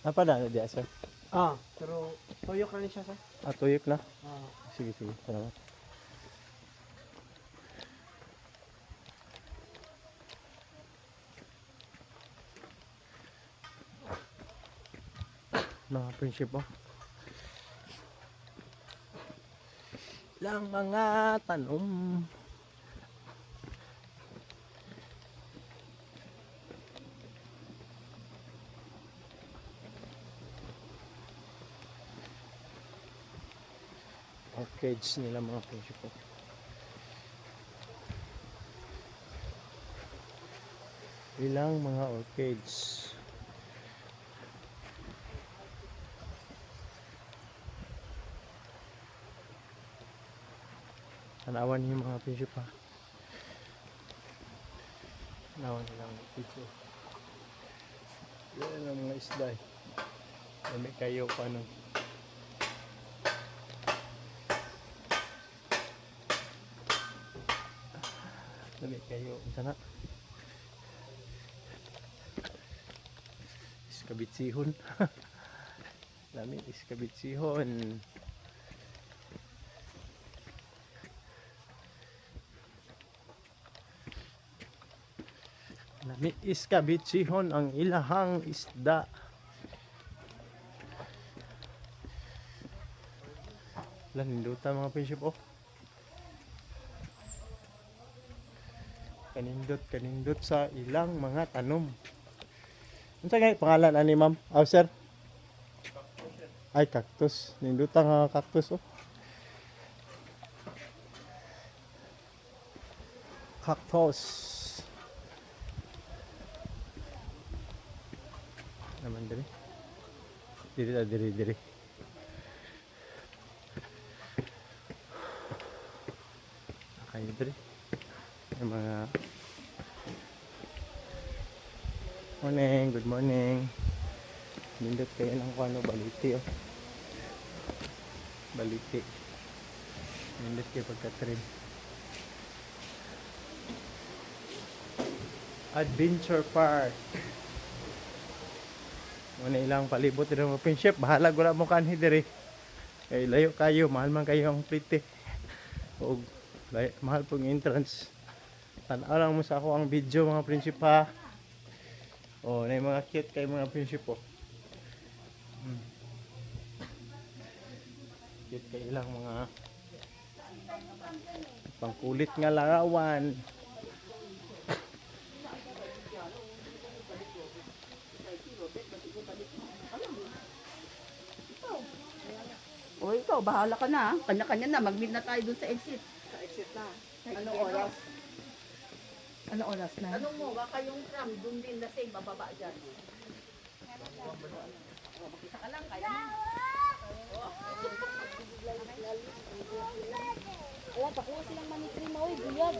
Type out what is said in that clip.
Apa na diya sir? Pero toyo ka rin siya sir. Tuyok na. Ah. Sige, sige. Salamat. Mga friendship oh. Lang mga tanong. Orchids nila mga friendship oh. Ilang mga orchids. Tanawan niyo mga friendship ha. Tanawan nila mga orchids oh. Yan ang mga isda eh. Dami kayo pa nung. Dami kayo. Sana. Iskabitsihon. Dami iskabitsihon. Dami iskabitsihon ang ilahang isda. Landutan mga friendship oh. Kanindot sa ilang mga tanom. Ano sa nga pangalan ani ma'am? Sir? Ay, cactus. Nindutan nga cactus oh. Cactus. Naman diri. Diri. Kayo diri. Yung mga good morning. Nindot kayo ng ano, baliti oh. Baliti. Nindot kayo pagka-trim. Adventure Park. Muna ilang palibot din ang open ship. Bahala gula mo kanhi diri. Kay layo kayo, mahal man kayo ang plite. O mahal pong entrance. Tanaw lang mo sa ako ang video mga prinsip ha. Oh, na mga cute kay mga prinsip oh. Cute kay ilang mga pangkulit nga larawan. O ikaw, bahala ka na. Kanya-kanya na. Mag-meet na tayo dun sa exit. Sa exit na. Anong oras? Ano oras na? Anong mo, baka yung tram, dun din na same, bababa dyan. Isa ka lang, kaya mo. Wala, pakuha silang manitrima, oy, buyag.